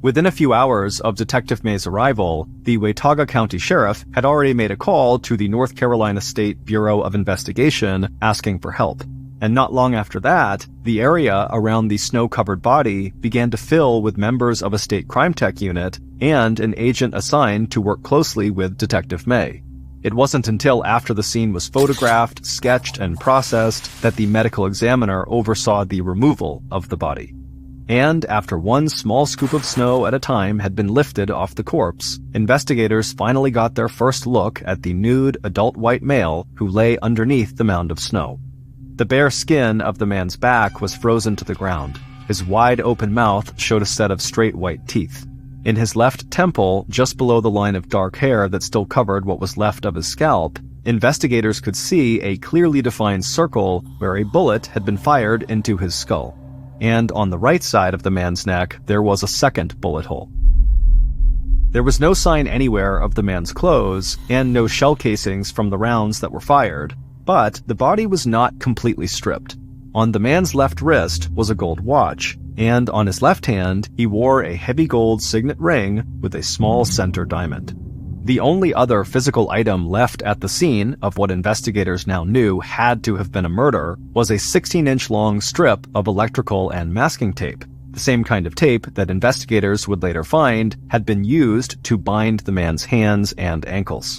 Within a few hours of Detective May's arrival, the Watauga County Sheriff had already made a call to the North Carolina State Bureau of Investigation asking for help. And not long after that, the area around the snow-covered body began to fill with members of a state crime tech unit and an agent assigned to work closely with Detective May. It wasn't until after the scene was photographed, sketched, and processed that the medical examiner oversaw the removal of the body. And after one small scoop of snow at a time had been lifted off the corpse, investigators finally got their first look at the nude adult white male who lay underneath the mound of snow. The bare skin of the man's back was frozen to the ground. His wide-open mouth showed a set of straight white teeth. In his left temple, just below the line of dark hair that still covered what was left of his scalp, investigators could see a clearly defined circle where a bullet had been fired into his skull. And on the right side of the man's neck, there was a second bullet hole. There was no sign anywhere of the man's clothes, and no shell casings from the rounds that were fired, but the body was not completely stripped. On the man's left wrist was a gold watch, and on his left hand, he wore a heavy gold signet ring with a small center diamond. The only other physical item left at the scene of what investigators now knew had to have been a murder was a 16-inch long strip of electrical and masking tape, the same kind of tape that investigators would later find had been used to bind the man's hands and ankles.